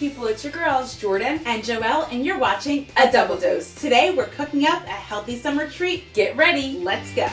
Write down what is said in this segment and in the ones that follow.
people, it's your girls, Jordan and Joelle, and you're watching A Double Dose. Today we're cooking up a healthy summer treat. Get ready. Let's go.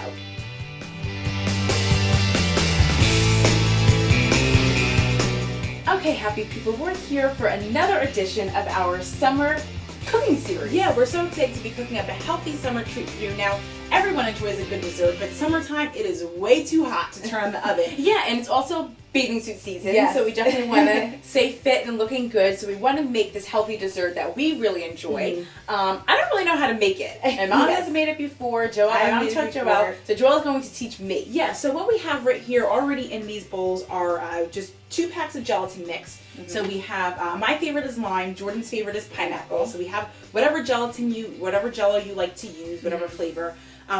Okay, happy people, we're here for another edition of our summer cooking series. Yeah, we're so excited to be cooking up a healthy summer treat for you. Now, everyone enjoys a good dessert, but summertime, it is way too hot to turn on the oven. Yeah, and it's also bathing suit season, Yes. so we definitely want to stay fit and looking good, so we want to make this healthy dessert that we really enjoy. I don't really know how to make it. My mom Yes. hasn't made it before, Joelle, I I haven't don't made it touch before. Joelle, so Joelle's going to teach me. Yeah, so what we have right here already in these bowls are just 2 packs of gelatin mix. So we have, my favorite is lime, Jordan's favorite is pineapple. So we have whatever whatever Jell-O you like to use, whatever flavor.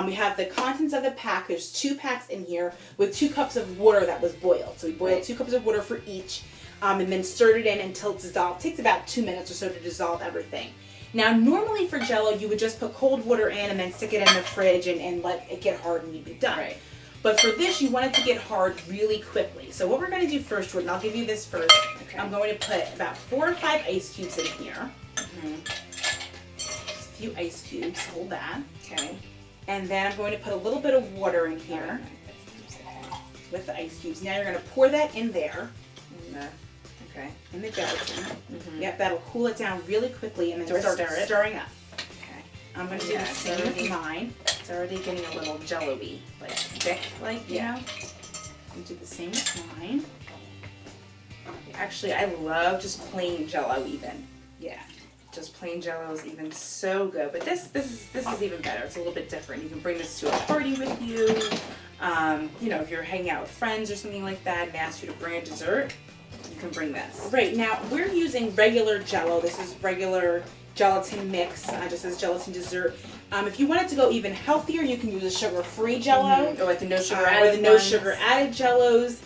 We have the contents of the pack. There's 2 packs in here with 2 cups of water that was boiled. So we boiled 2 cups of water for each, and then stirred it in until it's dissolved. It takes about 2 minutes or so to dissolve everything. Now, normally for Jell-O, you would just put cold water in and then stick it in the fridge and let it get hard and you'd be done. Right. But for this, you want it to get hard really quickly. So what we're going to do first, Jordan, I'll give you this first. Okay. I'm going to put about 4 or 5 ice cubes in here. Just a few ice cubes, hold that. Okay. And then I'm going to put a little bit of water in here with the ice cubes. Now you're going to pour that in there, Okay. in the gelatin. Yep, that'll cool it down really quickly and then Do I start stir it? stirring up. Okay. I'm going to do Yeah, the same with mine. It's already getting a little jello-y, like thick, like, you know? And do the same with mine. Actually, I love just plain Jell-O even. Yeah. Just plain Jell-O is even so good. But this is even better. It's a little bit different. You can bring this to a party with you. You know, if you're hanging out with friends or something like that and ask you to bring a dessert, you can bring this. Right, now we're using regular Jell-O. This is regular gelatin mix, just as gelatin dessert. If you want it to go even healthier, you can use a sugar-free Jell-O. Or like the no sugar Or added the no ones. sugar added Jell-Os.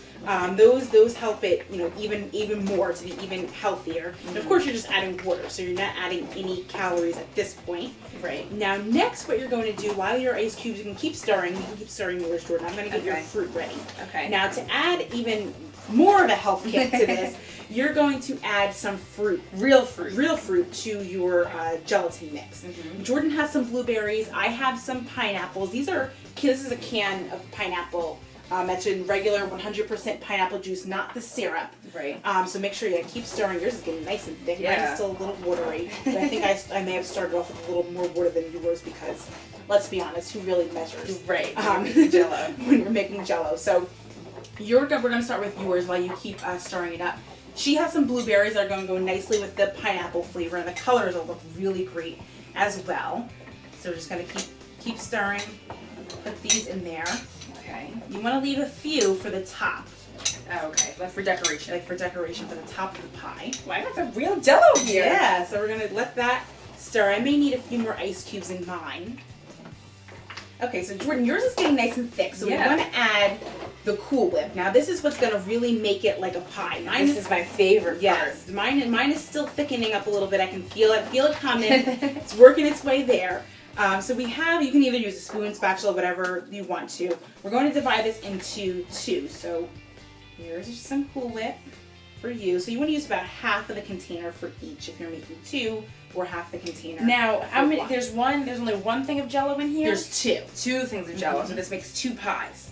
Those help it, you know, even more to be even healthier. And of course, you're just adding water, so you're not adding any calories at this point. Right. Now, next, what you're going to do while your ice cubes, you can keep stirring. You can keep stirring yours, Jordan. I'm going to get your Okay. fruit ready. Okay. Now, to add even more of a health kick to this, you're going to add some fruit, real fruit to your gelatin mix. Jordan has some blueberries. I have some pineapples. This is a can of pineapple. That's in regular 100% pineapple juice, not the syrup. Right. So make sure you keep stirring. Yours is getting nice and thick. Mine Yeah. is still a little watery. But I think I may have started off with a little more water than yours because, let's be honest, who really measures? Right. Jell-O. When you're making Jell-O. So we're going to start with yours while you keep stirring it up. She has some blueberries that are going to go nicely with the pineapple flavor, and the colors will look really great as well. So we're just going to keep stirring. Put these in there. Okay. You want to leave a few for the top, Oh, okay. Like for decoration. like for decoration for the top of the pie. Well, I got the real Jell-O here. Yeah, so we're going to let that stir. I may need a few more ice cubes in mine. Okay, so Jordan, yours is getting nice and thick, so Yeah. we want to add the Cool Whip. Now, this is what's going to really make it like a pie. Mine This is my favorite part. yes, mine is still thickening up a little bit. I can feel it coming. It's working its way there. So you can either use a spoon, spatula, whatever you want to. We're going to divide this into 2. So here's just some Cool Whip for you. So you want to use about half of the container for each if you're making 2, or half the container. Now, how for many? one. There's only one thing of Jell-O in here. There's 2. 2 things of Jell-O, so this makes 2 pies.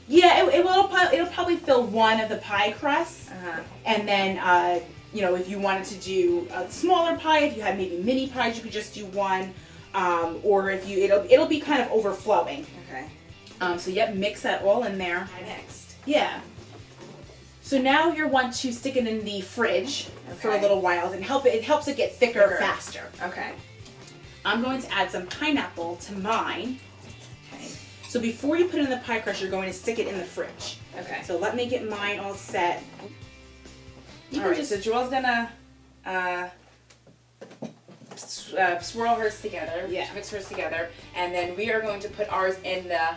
Yeah, it'll probably fill one of the pie crusts. Uh-huh. And then, you know, if you wanted to do a smaller pie, if you had maybe mini pies, you could just do one. Or if it'll be kind of overflowing. Okay. So yep, mix that all in there. Next. Yeah. So now you want to stick it in the fridge for a Okay. little while, and it helps it get thicker faster. Okay. I'm going to add some pineapple to mine. Okay. So before you put it in the pie crust, you're going to stick it in the fridge. Okay. So let me get mine all set. You All can right. So Joelle's gonna swirl hers together. Yeah. Mix hers together, and then we are going to put ours in the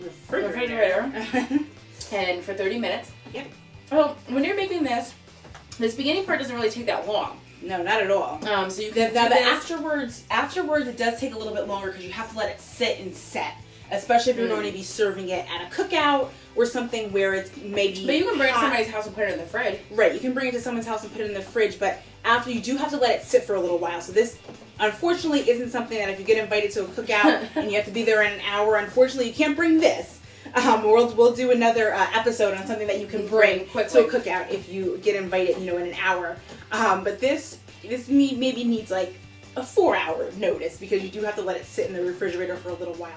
refrigerator. and for 30 minutes. Yep. Well, when you're making this beginning part doesn't really take that long. No, not at all. So you The can do afterwards it does take a little bit longer because you have to let it sit and set. Especially if you're going to be serving it at a cookout or something where it's maybe But you can bring it to hot. somebody's house and put it in the fridge. Right, you can bring it to someone's house and put it in the fridge, but after you do have to let it sit for a little while. So this, unfortunately, isn't something that if you get invited to a cookout and you have to be there in an hour, unfortunately, you can't bring this. We'll do another episode on something that you can bring to a cookout if you get invited, in an hour. But this maybe needs like a 4-hour notice because you do have to let it sit in the refrigerator for a little while.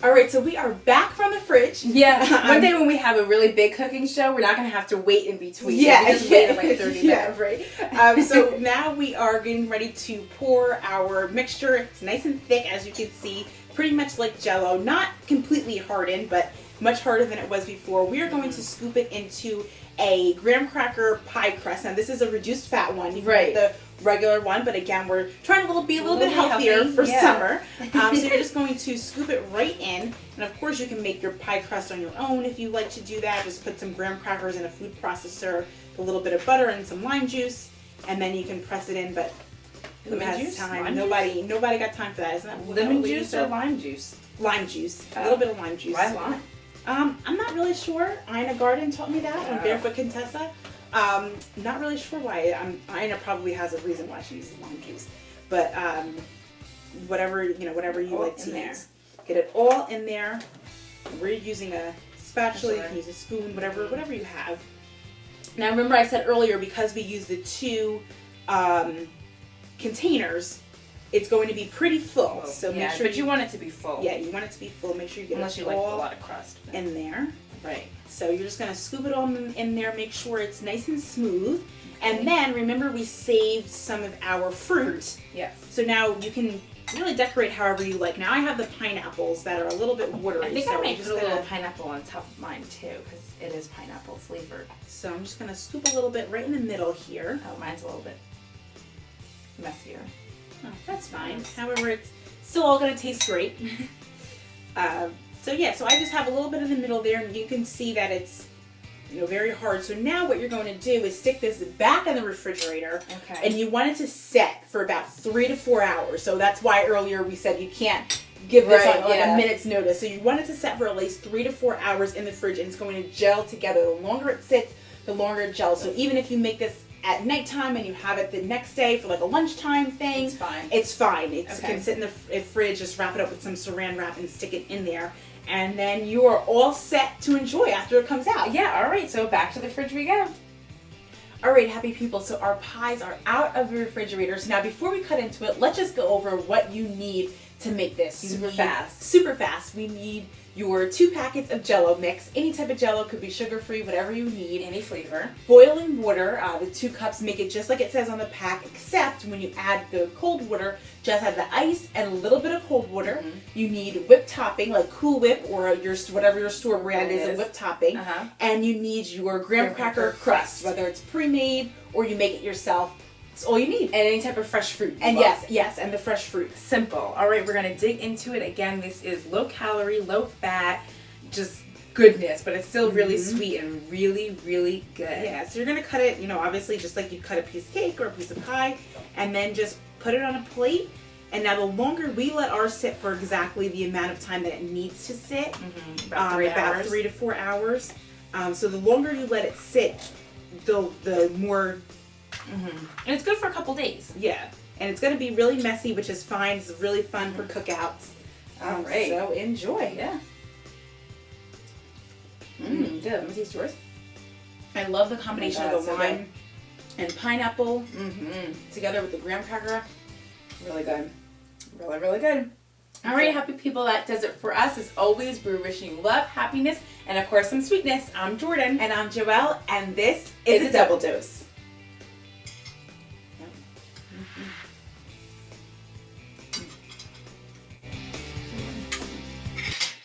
All right, so we are back from the fridge. Yeah, one day when we have a really big cooking show, we're not going to have to wait in between. Yeah, we just wait like 30 minutes. Yeah, right. So now we are getting ready to pour our mixture. It's nice and thick, as you can see, pretty much like Jell-O. Not completely hardened, but much harder than it was before. We are going to scoop it into a graham cracker pie crust. Now, this is a reduced fat one. You can get the regular one, but again, we're trying to be a little bit healthier for summer. So you're just going to scoop it right in, and of course you can make your pie crust on your own if you like to do that. Just put some graham crackers in a food processor, a little bit of butter and some lime juice, and then you can press it in. But who has time? Nobody got time for that. Isn't that lemon juice or lime juice? Lime juice, a little bit of lime juice. Why lime? I'm not really sure. Ina Garden taught me that on Barefoot Contessa. Not really sure why. Ina probably has a reason why she uses lime juice, but whatever you like to use. Get it all in there. We're using a spatula. You can use a spoon, whatever you have. Now remember, I said earlier because we use the 2 containers, it's going to be pretty full. So make sure. But you want it to be full. Yeah, you want it to be full. Make sure you get unless you like a lot of crust in there. Right. So you're just going to scoop it all in there, make sure it's nice and smooth. And then remember we saved some of our fruit. Yes. So now you can really decorate however you like. Now I have the pineapples that are a little bit watery. I think I might put a little pineapple on top of mine too because it is pineapple flavored. So I'm just going to scoop a little bit right in the middle here. Oh, mine's a little bit messier. Oh, that's fine. However, it's still all going to taste great. So I just have a little bit in the middle there, and you can see that it's very hard. So now what you're going to do is stick this back in the refrigerator. Okay. And you want it to set for about 3 to 4 hours. So that's why earlier we said you can't give this on a minute's notice. So you want it to set for at least 3 to 4 hours in the fridge, and it's going to gel together. The longer it sits, the longer it gels. So even if you make this at nighttime and you have it the next day for like a lunchtime thing, it's fine. It's fine. It can sit in the fridge, just wrap it up with some saran wrap and stick it in there. And then you are all set to enjoy after it comes out. Yeah, all right, so back to the fridge we go. All right, happy people, so our pies are out of the refrigerator. So now before we cut into it, let's just go over what you need to make this. Super fast. We need your 2 packets of Jell-O mix. Any type of Jell-O, could be sugar-free, whatever you need. Any flavor. Boiling water, the 2 cups, make it just like it says on the pack, except when you add the cold water, just add the ice and a little bit of cold water. Mm-hmm. You need whipped topping, like Cool Whip or whatever your store brand is, a whipped topping. And you need your graham cracker crust, whether it's pre-made or you make it yourself. That's all you need. And any type of fresh fruit. And yes, and the fresh fruit. Simple. All right, we're going to dig into it. Again, this is low calorie, low fat, just goodness, but it's still really sweet and really, really good. Yeah, so you're going to cut it, obviously just like you'd cut a piece of cake or a piece of pie, and then just put it on a plate. And now the longer we let ours sit for exactly the amount of time that it needs to sit, about 3 to 4 hours. So the longer you let it sit, the more... And it's good for a couple days. Yeah. And it's going to be really messy, which is fine. It's really fun for cookouts. All right. So enjoy. Yeah. Good. Let me taste yours. I love the combination of the lime and pineapple together with the graham cracker. Really good. Really, really good. All right, happy people, that does it for us. As always, we're wishing you love, happiness, and of course some sweetness. I'm Jordan. And I'm Joelle, and this is a Double Dose.